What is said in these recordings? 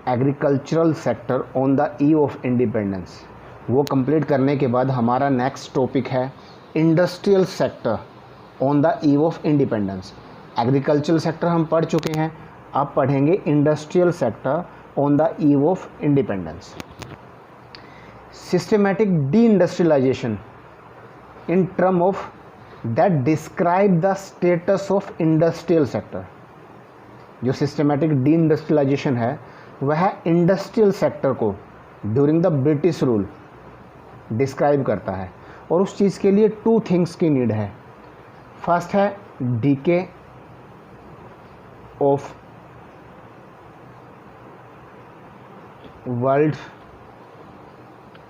Agricultural sector on the eve of independence. वो कंप्लीट करने के बाद हमारा नेक्स्ट टॉपिक है industrial sector on the eve of independence. Agricultural sector हम पढ़ चुके हैं, अब पढ़ेंगे industrial sector on the eve of independence. Systematic de industrialisation in term of that describe the status of industrial sector. जो systematic de industrialisation है वह industrial sector को during the British rule describe करता है, और उस चीज़ के लिए टू थिंग्स की नीड है। फर्स्ट है DK of world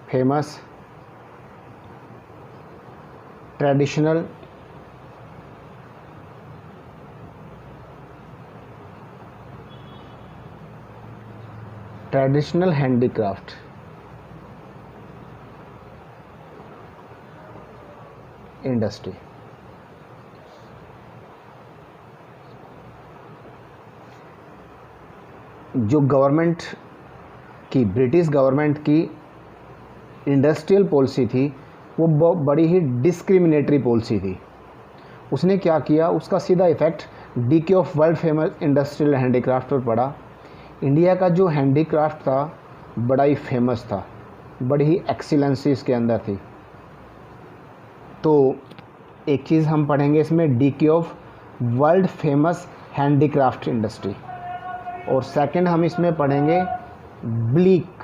famous traditional handicraft. Industry जो गवर्नमेंट की, ब्रिटिश गवर्नमेंट की इंडस्ट्रियल पॉलिसी थी वो बड़ी ही डिस्क्रिमिनेटरी पॉलिसी थी। उसने क्या किया, उसका सीधा effect DK of world famous industrial handicraft पर पड़ा। इंडिया का जो हैंडीक्राफ्ट था बड़ा ही फेमस था, बड़ी ही एक्सीलेंसी इसके अंदर थी। तो एक चीज़ हम पढ़ेंगे इसमें, DK of world famous handicraft industry, और सेकंड हम इसमें पढ़ेंगे bleak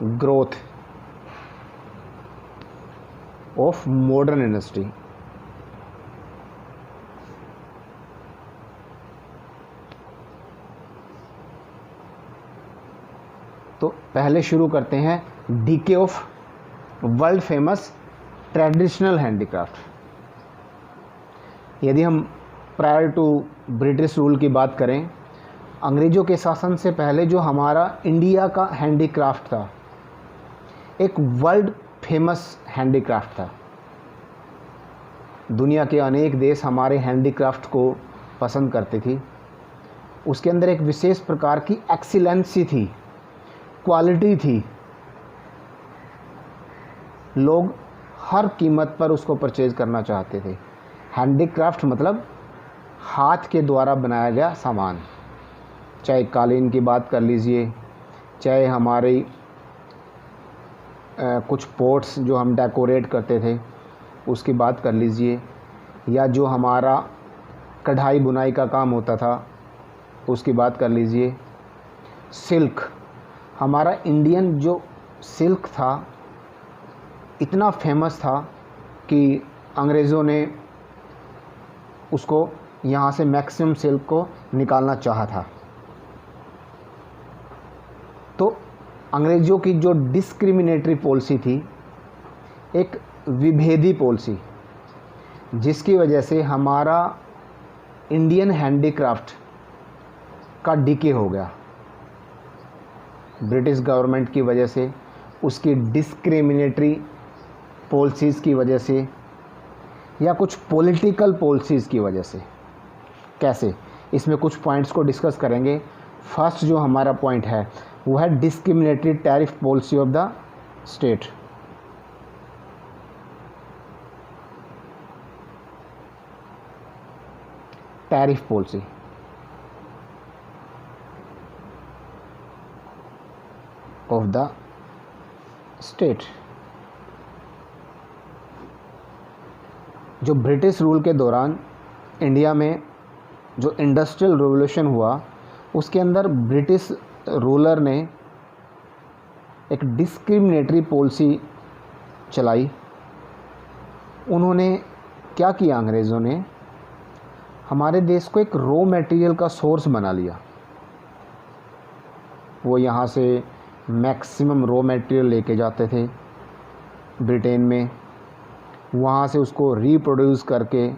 growth of modern industry. तो पहले शुरू करते हैं DK of world famous traditional handicraft. यदि हम प्रायर टू ब्रिटिश रूल की बात करें, अंग्रेज़ों के शासन से पहले जो हमारा इंडिया का हैंडीक्राफ्ट था एक वर्ल्ड फेमस हैंडीक्राफ्ट था। दुनिया के अनेक देश हमारे हैंडीक्राफ्ट को पसंद करते थे। उसके अंदर एक विशेष प्रकार की एक्सीलेंसी थी, क्वालिटी थी। लोग हर कीमत पर उसको परचेज करना चाहते थे। हैंडीक्राफ्ट मतलब हाथ के द्वारा बनाया गया सामान, चाहे कालीन की बात कर लीजिए, चाहे हमारी कुछ पोट्स जो हम डेकोरेट करते थे उसकी बात कर लीजिए, या जो हमारा कढ़ाई बुनाई का काम होता था उसकी बात कर लीजिए। सिल्क, हमारा इंडियन जो सिल्क था इतना फेमस था कि अंग्रेज़ों ने उसको यहाँ से मैक्सिमम सिल्क को निकालना चाहा था। तो अंग्रेज़ों की जो डिस्क्रिमिनेटरी पॉलिसी थी, एक विभेदी पॉलिसी, जिसकी वजह से हमारा इंडियन हैंडीक्राफ्ट का डीके हो गया। ब्रिटिश गवर्नमेंट की वजह से, उसकी डिस्क्रिमिनेटरी पॉलिसीज़ की वजह से, या कुछ पॉलिटिकल पॉलिसीज़ की वजह से। कैसे, इसमें कुछ पॉइंट्स को डिस्कस करेंगे। फर्स्ट जो हमारा पॉइंट है वो है discriminatory tariff policy of the state. Tariff policy of the state. जो ब्रिटिश रूल के दौरान इंडिया में जो इंडस्ट्रियल रिवॉल्यूशन हुआ, उसके अंदर ब्रिटिश रूलर ने एक डिस्क्रिमिनेटरी पॉलिसी चलाई। उन्होंने क्या किया, अंग्रेज़ों ने हमारे देश को एक रॉ मटेरियल का सोर्स बना लिया। वो यहाँ से मैक्सिमम रॉ मटेरियल लेके जाते थे ब्रिटेन में, वहाँ से उसको रीप्रोड्यूस करके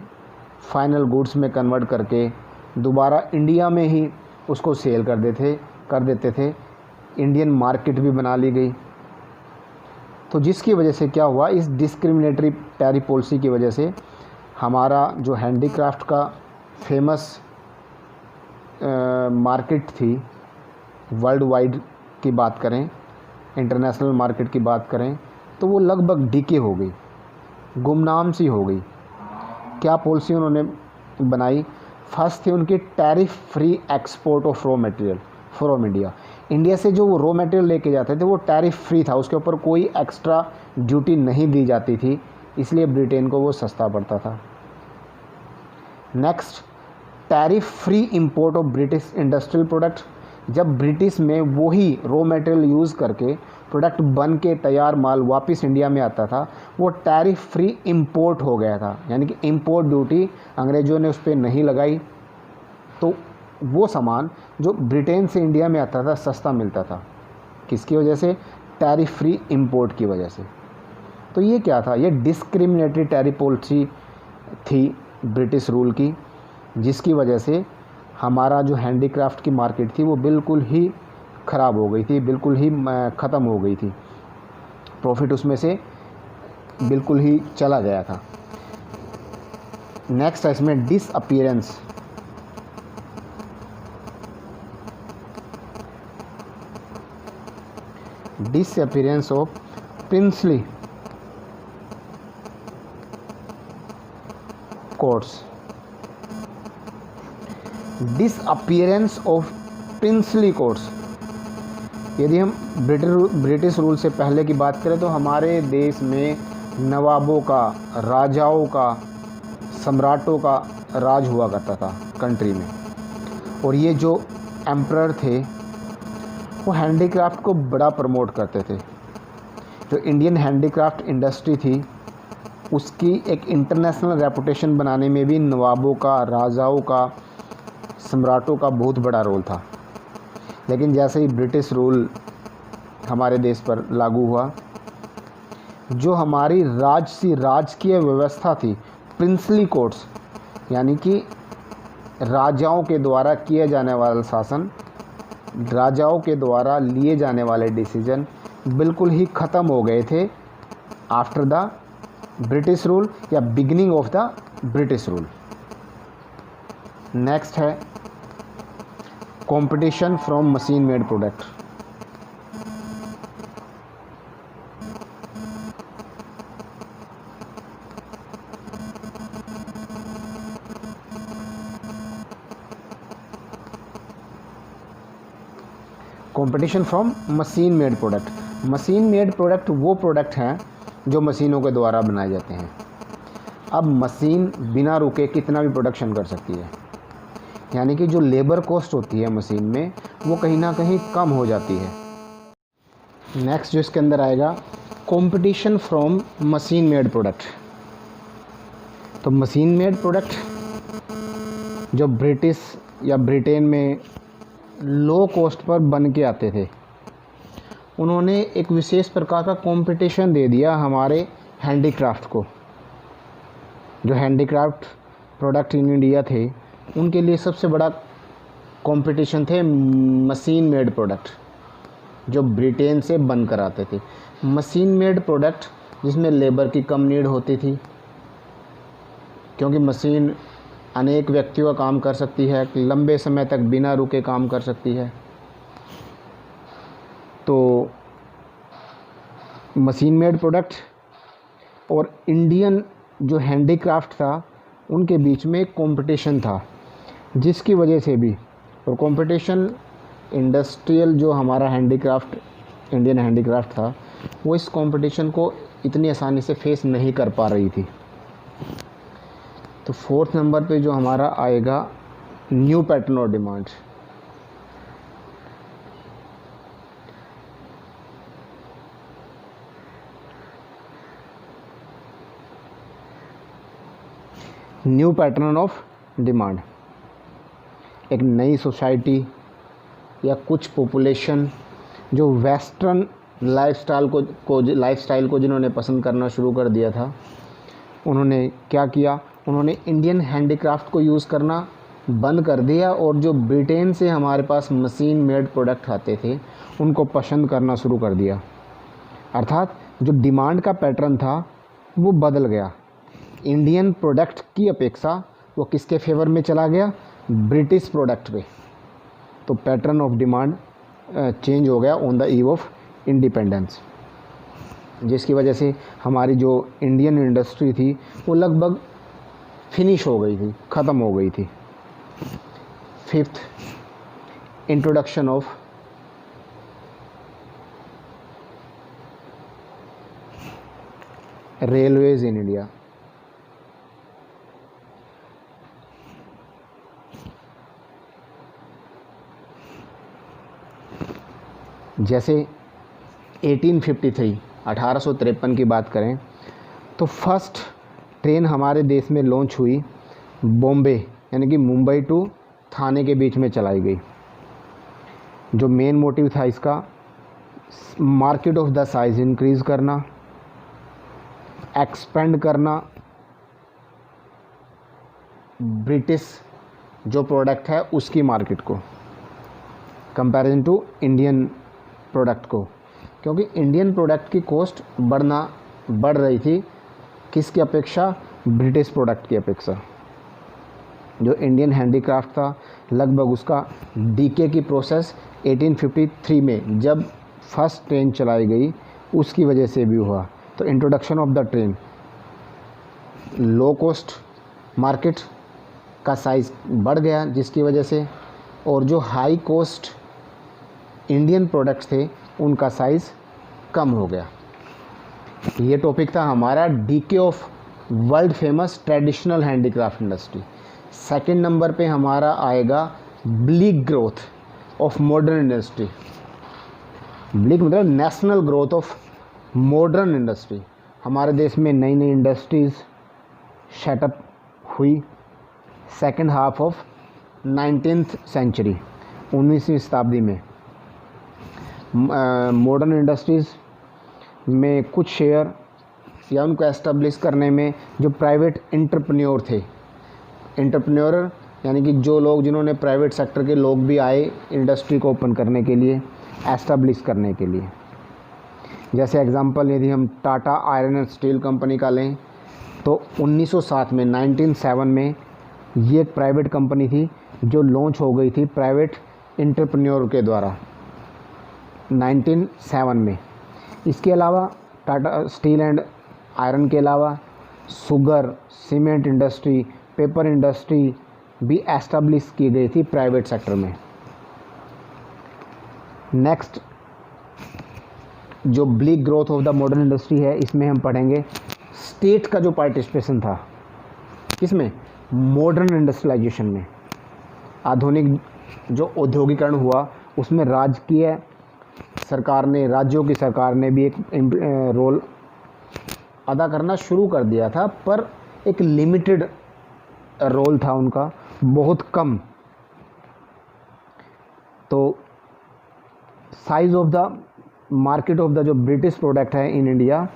फाइनल गुड्स में कन्वर्ट करके दोबारा इंडिया में ही उसको सेल कर देते थे। इंडियन मार्केट भी बना ली गई। तो जिसकी वजह से क्या हुआ, इस डिस्क्रिमिनेटरी टैरिफ पॉलिसी की वजह से हमारा जो हैंडीक्राफ्ट का फेमस मार्केट थी वर्ल्ड वाइड की बात करें, इंटरनेशनल मार्केट की बात करें, तो वो लगभग डीके हो गई, गुमनाम सी हो गई। क्या पॉलिसी उन्होंने बनाई? फर्स्ट थी उनकी tariff free export of raw material from India. India से जो वो रॉ मटेरियल लेके जाते थे वो टैरिफ फ्री था, उसके ऊपर कोई एक्स्ट्रा ड्यूटी नहीं दी जाती थी, इसलिए ब्रिटेन को वो सस्ता पड़ता था। Next, tariff free import of British industrial product. जब ब्रिटिश में वही रॉ मटेरियल यूज़ करके प्रोडक्ट बन के तैयार माल वापस इंडिया में आता था, वो टैरिफ फ्री इंपोर्ट हो गया था, यानी कि इंपोर्ट ड्यूटी अंग्रेज़ों ने उस पर नहीं लगाई, तो वो सामान जो ब्रिटेन से इंडिया में आता था सस्ता मिलता था। किसकी वजह से? टैरिफ फ्री इंपोर्ट की वजह से। तो ये क्या था? ये डिस्क्रिमिनेटरी टैरिफ पॉलिसी थी ब्रिटिश रूल की, जिसकी वजह से हमारा जो हैंडीक्राफ्ट की मार्केट थी वो बिल्कुल ही ख़राब हो गई थी, बिल्कुल ही ख़त्म हो गई थी, प्रॉफिट उसमें से बिल्कुल ही चला गया था। नेक्स्ट है इसमें disappearance. Disappearance of princely courts. Disappearance of princely courts. यदि हम ब्रिटिश रूल से पहले की बात करें तो हमारे देश में नवाबों का, राजाओं का, सम्राटों का राज हुआ करता था कंट्री में, और ये जो एम्परर थे वो हैंडीक्राफ्ट को बड़ा प्रमोट करते थे। जो इंडियन हैंडीक्राफ्ट इंडस्ट्री थी उसकी एक इंटरनेशनल रेपुटेशन बनाने में भी नवाबों का, राजाओं का, सम्राटों का बहुत बड़ा रोल था। लेकिन जैसे ही ब्रिटिश रूल हमारे देश पर लागू हुआ, जो हमारी राजकीय व्यवस्था थी, प्रिंसली कोर्ट्स, यानी कि राजाओं के द्वारा किया जाने वाला शासन, राजाओं के द्वारा लिए जाने वाले डिसीजन बिल्कुल ही ख़त्म हो गए थे आफ्टर द ब्रिटिश रूल या beginning of the British rule. Next है competition from machine made product. Competition from machine made product. Machine made product वो प्रोडक्ट हैं जो मशीनों के द्वारा बनाए जाते हैं। अब मशीन बिना रुके कितना भी प्रोडक्शन कर सकती है, यानी कि जो लेबर कॉस्ट होती है मशीन में वो कहीं ना कहीं कम हो जाती है। नेक्स्ट जो इसके अंदर आएगा competition from machine made product. तो मशीन मेड प्रोडक्ट जो ब्रिटिश या ब्रिटेन में लो कॉस्ट पर बन के आते थे, उन्होंने एक विशेष प्रकार का कंपटीशन दे दिया हमारे हैंडीक्राफ्ट को। जो हैंडीक्राफ्ट प्रोडक्ट इन इंडिया थे उनके लिए सबसे बड़ा कंपटीशन थे मशीन मेड प्रोडक्ट जो ब्रिटेन से बन कर आते थे। मशीन मेड प्रोडक्ट जिसमें लेबर की कम नीड होती थी, क्योंकि मशीन अनेक व्यक्तियों का काम कर सकती है, लंबे समय तक बिना रुके काम कर सकती है। तो मशीन मेड प्रोडक्ट और इंडियन जो हैंडीक्राफ्ट था उनके बीच में एक कंपटीशन था, जिसकी वजह से भी, और कंपटीशन इंडस्ट्रियल जो हमारा हैंडीक्राफ्ट, इंडियन हैंडीक्राफ्ट था, वो इस कंपटीशन को इतनी आसानी से फेस नहीं कर पा रही थी। तो फोर्थ नंबर पे जो हमारा आएगा न्यू पैटर्न और demand. New pattern of demand. एक नई सोसाइटी या कुछ पॉपुलेशन जो वेस्टर्न लाइफस्टाइल को जिन्होंने पसंद करना शुरू कर दिया था, उन्होंने क्या किया, उन्होंने इंडियन हैंडीक्राफ्ट को यूज़ करना बंद कर दिया और जो ब्रिटेन से हमारे पास मशीन मेड प्रोडक्ट आते थे उनको पसंद करना शुरू कर दिया। अर्थात जो डिमांड का पैटर्न था वो बदल गया। इंडियन प्रोडक्ट की अपेक्षा वो किसके फेवर में चला गया? ब्रिटिश प्रोडक्ट पे। तो पैटर्न ऑफ डिमांड चेंज हो गया on the eve of independence, जिसकी वजह से हमारी जो इंडियन इंडस्ट्री थी वो लगभग फिनिश हो गई थी, ख़त्म हो गई थी। Fifth, introduction of railways in India. जैसे 1853 की बात करें तो फर्स्ट ट्रेन हमारे देश में लॉन्च हुई बॉम्बे यानी कि मुंबई टू थाने के बीच में चलाई गई। जो मेन मोटिव था इसका, market of the size increase करना, एक्सपेंड करना ब्रिटिश जो प्रोडक्ट है उसकी मार्केट को कंपैरिजन टू इंडियन प्रोडक्ट को, क्योंकि इंडियन प्रोडक्ट की कॉस्ट बढ़ रही थी किसकी अपेक्षा, ब्रिटिश प्रोडक्ट की अपेक्षा। जो इंडियन हैंडीक्राफ्ट था लगभग उसका डीके की प्रोसेस 1853 में जब फर्स्ट ट्रेन चलाई गई उसकी वजह से भी हुआ। तो introduction of the train, low cost market का साइज़ बढ़ गया जिसकी वजह से, और जो हाई कॉस्ट इंडियन प्रोडक्ट्स थे उनका साइज़ कम हो गया। ये टॉपिक था हमारा decay of world famous traditional handicraft industry. Second number पे हमारा आएगा bleak growth of modern industry. Bleak मतलब national growth of modern industry. हमारे देश में नई नई इंडस्ट्रीज़ सेटअप हुई second half of 19th century, 19वीं शताब्दी में। मॉडर्न इंडस्ट्रीज़ में कुछ शेयर या उनको एस्टेब्लिश करने में जो प्राइवेट एंटरप्रेन्योर थे, एंटरप्रेन्योर यानी कि जो लोग जिन्होंने प्राइवेट सेक्टर के लोग भी आए इंडस्ट्री को ओपन करने के लिए, एस्टेब्लिश करने के लिए। जैसे एग्जांपल यदि हम Tata iron and steel company का लें तो 1907 में 1907 में ये एक प्राइवेट कंपनी थी जो लॉन्च हो गई थी प्राइवेट एंटरप्रेन्योर के द्वारा 1907 में। इसके अलावा टाटा स्टील एंड आयरन के अलावा sugar, cement industry, paper industry भी एस्टेब्लिश की गई थी प्राइवेट सेक्टर में। नेक्स्ट जो bleak growth of the modern industry है, इसमें हम पढ़ेंगे स्टेट का जो पार्टिसिपेशन था किसमें, मॉडर्न इंडस्ट्रियलाइजेशन में। आधुनिक जो औद्योगिकरण हुआ उसमें राजकीय सरकार ने, राज्यों की सरकार ने भी एक रोल अदा करना शुरू कर दिया था, पर एक लिमिटेड रोल था उनका, बहुत कम। तो size of the market of the जो ब्रिटिश प्रोडक्ट है इन इंडिया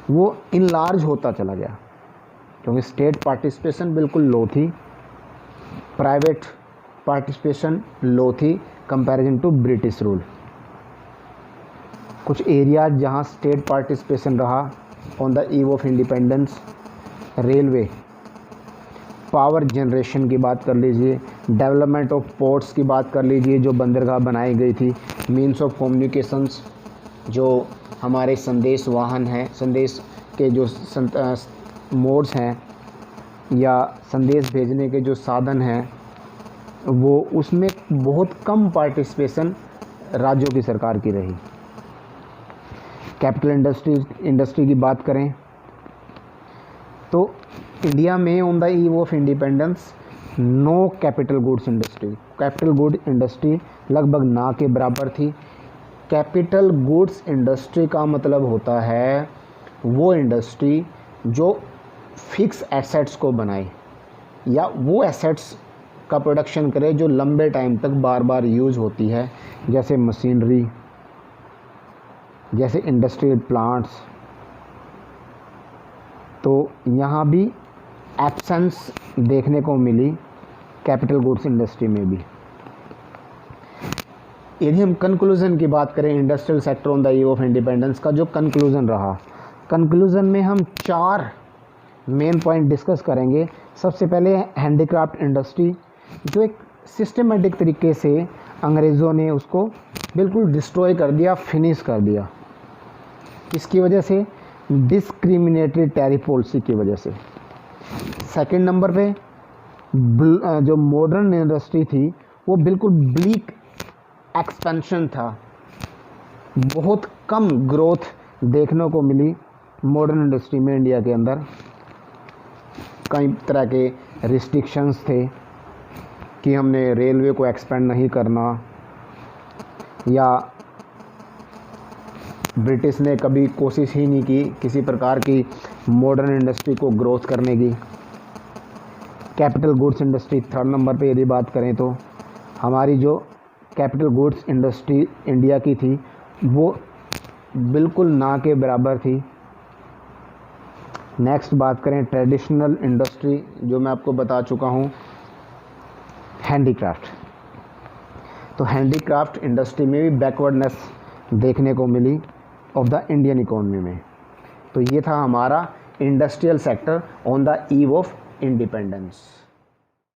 वो इनलार्ज होता चला गया, क्योंकि स्टेट पार्टिसिपेशन बिल्कुल लो थी, प्राइवेट पार्टिसिपेशन लो थी कंपैरिजन टू ब्रिटिश रूल। कुछ एरियाज जहां स्टेट पार्टिसिपेशन रहा on the eve of independence, railway, power generation की बात कर लीजिए, डेवलपमेंट ऑफ पोर्ट्स की बात कर लीजिए जो बंदरगाह बनाई गई थी, मीन्स ऑफ कम्युनिकेशंस जो हमारे संदेश वाहन हैं, संदेश के जो मोड्स हैं या संदेश भेजने के जो साधन हैं, वो उसमें बहुत कम पार्टिसिपेशन राज्यों की सरकार की रही। कैपिटल इंडस्ट्री की बात करें तो इंडिया में on the eve of independence no capital goods industry, capital good industry लगभग ना के बराबर थी। कैपिटल गुड्स इंडस्ट्री का मतलब होता है वो इंडस्ट्री जो फिक्स एसेट्स को बनाए या वो एसेट्स का प्रोडक्शन करे जो लंबे टाइम तक बार बार यूज़ होती है, जैसे मशीनरी, जैसे इंडस्ट्रियल प्लांट्स। तो यहाँ भी एब्सेंस देखने को मिली कैपिटल गुड्स इंडस्ट्री में भी। यदि हम कंक्लूज़न की बात करें industrial sector on the eve of independence का, जो कंक्लूज़न रहा, कंक्लूज़न में हम 4 मेन पॉइंट डिस्कस करेंगे। सबसे पहले हैंडीक्राफ्ट इंडस्ट्री जो एक सिस्टमेटिक तरीके से अंग्रेज़ों ने उसको बिल्कुल डिस्ट्रॉय कर दिया, फिनिश कर दिया। इसकी वजह से डिस्क्रिमिनेटरी टैरिफ पॉलिसी की वजह से। सेकंड नंबर पे जो मॉडर्न इंडस्ट्री थी वो बिल्कुल ब्लीक एक्सपेंशन था, बहुत कम ग्रोथ देखने को मिली मॉडर्न इंडस्ट्री में। इंडिया के अंदर कई तरह के रिस्ट्रिक्शंस थे कि हमने रेलवे को एक्सपेंड नहीं करना, या ब्रिटिश ने कभी कोशिश ही नहीं की किसी प्रकार की मॉडर्न इंडस्ट्री को ग्रोथ करने की। Capital goods industry third number पे यदि बात करें तो हमारी जो कैपिटल गुड्स इंडस्ट्री इंडिया की थी वो बिल्कुल ना के बराबर थी। नेक्स्ट बात करें ट्रेडिशनल इंडस्ट्री, जो मैं आपको बता चुका हूँ, हैंडीक्राफ्ट। तो हैंडीक्राफ्ट इंडस्ट्री में भी बैकवर्डनेस देखने को मिली ऑफ द इंडियन इकोनॉमी में। तो ये था हमारा industrial sector on the eve of independence.